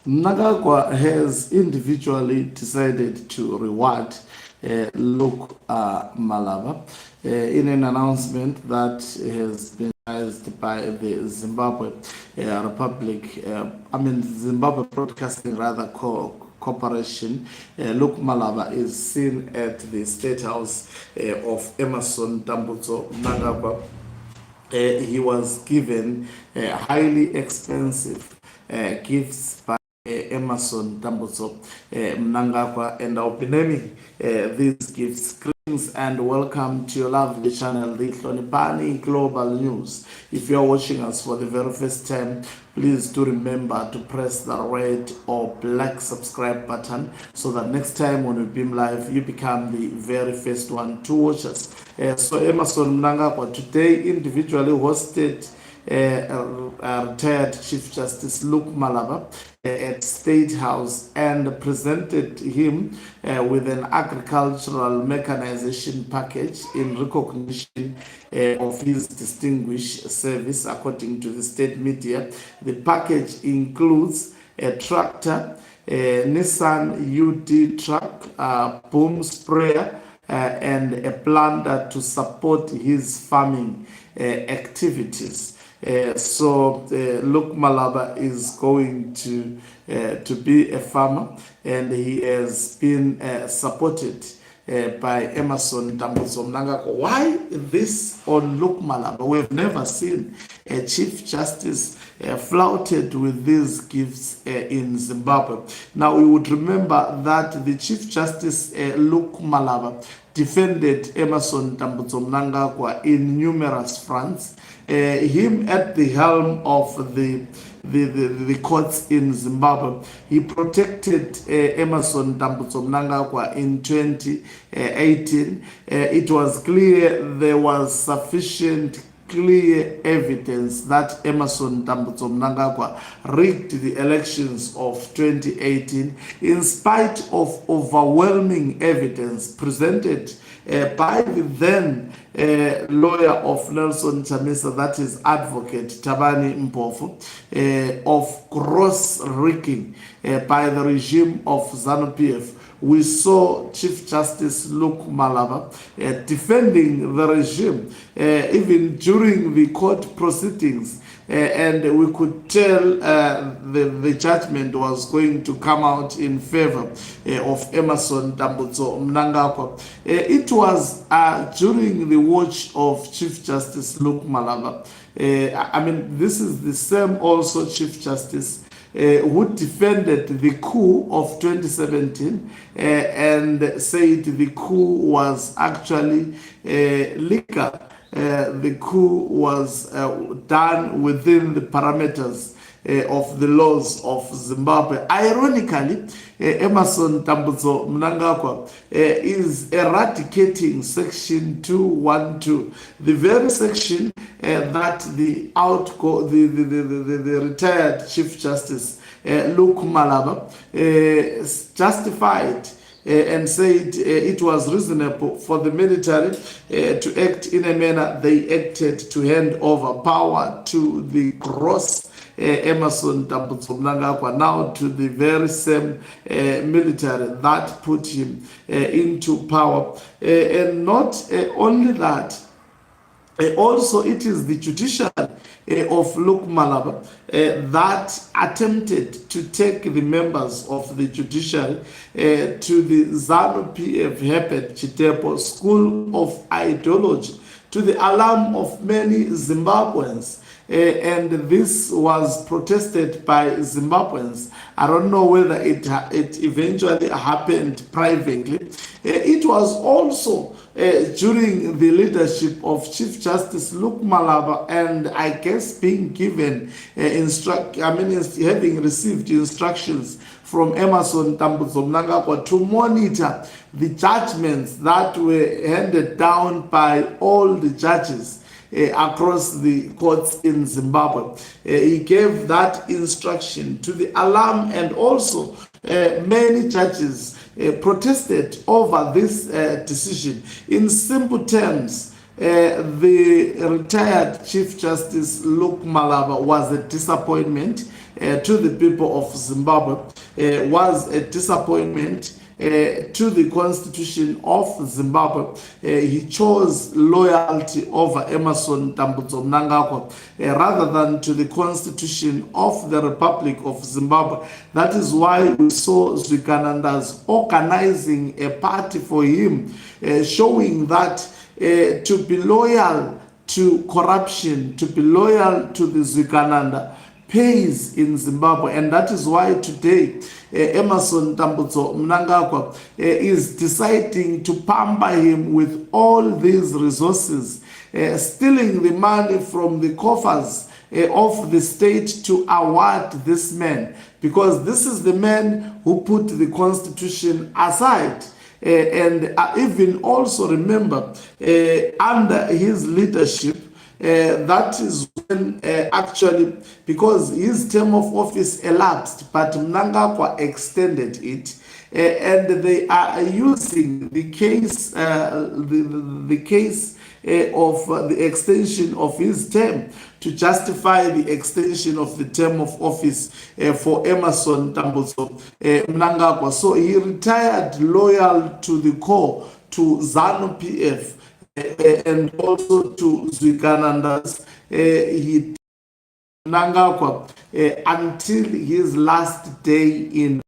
Mnangagwa has individually decided to reward Luke Malaba in an announcement that has been realized by the Zimbabwe Republic, Zimbabwe Broadcasting rather Corporation. Luke Malaba is seen at the State House of Emerson Tambutso Mnangagwa. He was given highly expensive gifts by Emerson Tambutso Mnangagwa, and I'll be naming these gifts. Greetings and welcome to your lovely channel, the Hlonipani Global News. If you are watching us for the very first time, please do remember to press the red or black subscribe button so that next time when we beam live, you become the very first one to watch us. So Emerson Mnangagwa today individually hosted retired Chief Justice Luke Malaba at State House and presented him with an agricultural mechanization package in recognition of his distinguished service, according to the state media. The package includes a tractor, a Nissan UD truck, boom sprayer, and a planter to support his farming activities. So Luke Malaba is going to be a farmer, and he has been supported by Emerson Tambutso Mnangagwa. Why this on Luke Malaba? We've never seen a Chief Justice flouted with these gifts in Zimbabwe. Now, we would remember that the Chief Justice Luke Malaba defended Emerson Tambutso Mnangagwa in numerous fronts. Him at the helm of the courts in Zimbabwe. He protected Emerson Tambutso Mnangagwa in 2018. It was clear there was sufficient clear evidence that Emerson Tambutso Mnangagwa rigged the elections of 2018 in spite of overwhelming evidence presented by the then lawyer of Nelson Chamisa, that is advocate Tabani Mpofu, of gross rigging by the regime of ZANU-PF. We saw Chief Justice Luke Malaba defending the regime even during the court proceedings, and we could tell the judgment was going to come out in favor of Emerson Tambutso Mnangagwa. It was during the watch of Chief Justice Luke Malaba. This is the same also Chief Justice who defended the coup of 2017 and said the coup was actually legal. The coup was done within the parameters of the laws of Zimbabwe. Ironically, Emerson Tambutso Mnangagwa is eradicating Section 212, the very section that the retired Chief Justice Luke Malaba justified and said it was reasonable for the military to act in a manner they acted to hand over power to the gross Emerson Tambutso Mnangagwa, now to the very same military that put him into power. And not only that, also it is the judiciary of Luke Malaba that attempted to take the members of the judiciary to the ZANU-PF Herbert Chitepo School of Ideology, to the alarm of many Zimbabweans. And this was protested by Zimbabweans. I don't know whether it eventually happened privately. It was also during the leadership of Chief Justice Luke Malaba, and I guess being given having received instructions from Emerson Tambutso Mnangagwa to monitor the judgments that were handed down by all the judges across the courts in Zimbabwe. He gave that instruction to the alarm, and also many judges protested over this decision. In simple terms, the retired Chief Justice Luke Malaba was a disappointment to the people of Zimbabwe was a disappointment to the constitution of Zimbabwe. He chose loyalty over Emerson Mnangagwa rather than to the constitution of the Republic of Zimbabwe. That is why we saw Zwikanandas organizing a party for him, showing that to be loyal to corruption, to be loyal to the Zwikananda pays in Zimbabwe. And that is why today Emerson Mnangagwa is deciding to pamper him with all these resources, stealing the money from the coffers of the state to award this man, because this is the man who put the constitution aside. And even also remember, under his leadership, that is when actually, because his term of office elapsed, but Mnangagwa extended it, and they are using the case, the case of the extension of his term to justify the extension of the term of office for Emerson Mnangagwa. So he retired loyal to the core, to ZANU PF, and also to Zwikanandas. He Mnangagwa until his last day in.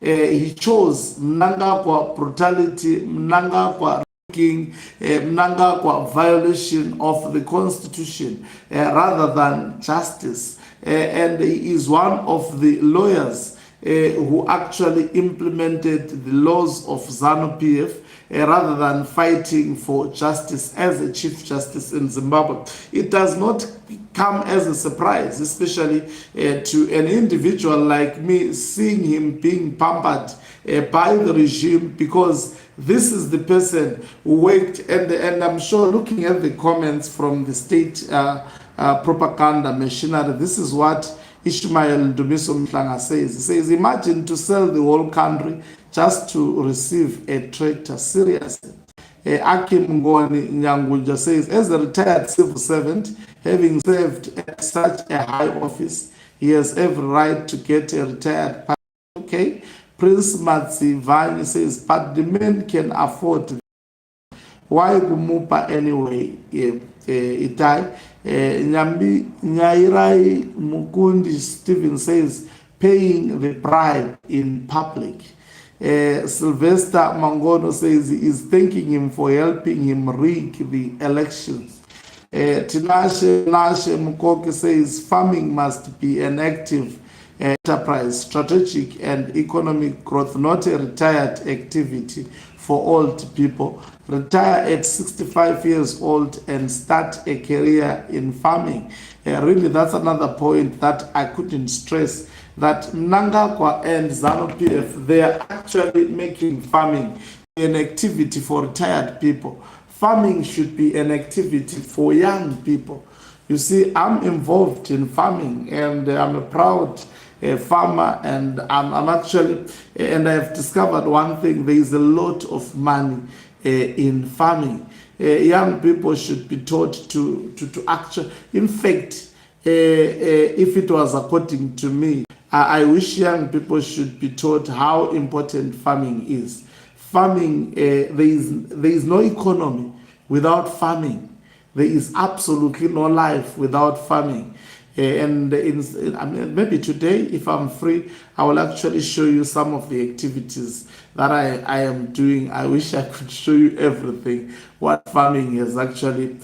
He chose Mnangagwa brutality, Mnangagwa Mnangagwa violation of the constitution rather than justice. And he is one of the lawyers who actually implemented the laws of ZANU PF rather than fighting for justice as a chief justice in Zimbabwe. It does not come as a surprise, especially to an individual like me, seeing him being pampered by the regime, because this is the person who worked, and I'm sure looking at the comments from the state propaganda machinery, this is what Ishmael Dumiso Mhlanga says. He says, imagine to sell the whole country just to receive a traitor. Seriously. Akim Ngoni Nyanguja says, as a retired civil servant, having served at such a high office, he has every right to get a retired party. Okay. Prince Matsi Vani says, but the men can afford it. Why Gumupa anyway? Itai. Nyambi Nyairai Mukundi Stephen says, paying the bribe in public. Sylvester Mangono says he is thanking him for helping him rig the elections. Tinashe Nashe Mukoke says farming must be an active enterprise, strategic and economic growth, not a retired activity for old people. Retire at 65 years old and start a career in farming. Really, that's another point that I couldn't stress, that Mnangagwa and ZANU PF, they are actually making farming an activity for retired people. Farming should be an activity for young people. You see, I'm involved in farming, and I'm a proud farmer, and I'm actually, and I've discovered one thing: there is a lot of money in farming. Young people should be taught to actually, in fact, if it was according to me, I wish young people should be taught how important farming is. Farming, there is no economy without farming. There is absolutely no life without farming. And maybe today, if I'm free, I will actually show you some of the activities that I am doing. I wish I could show you everything, what farming has actually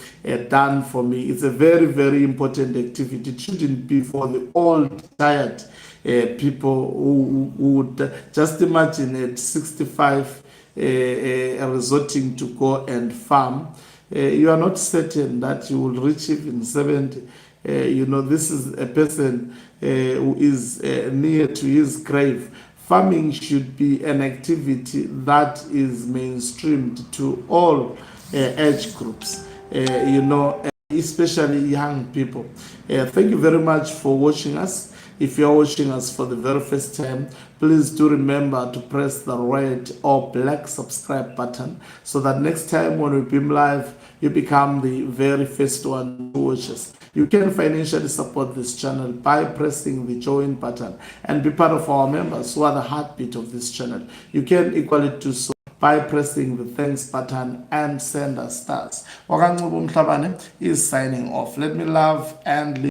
done for me. It's a very, very important activity. It shouldn't be for the old, tired people who would just imagine at 65 resorting to go and farm. You are not certain that you will reach even 70. This is a person who is near to his grave. Farming should be an activity that is mainstreamed to all age groups, especially young people. Thank you very much for watching us. If you're watching us for the very first time, please do remember to press the red or black subscribe button so that next time when we beam live, you become the very first one to watch us. You can financially support this channel by pressing the join button and be part of our members who are the heartbeat of this channel. You can equally do so by pressing the thanks button and send us stars. Wakancubo Mhlabane is signing off. Let me love and leave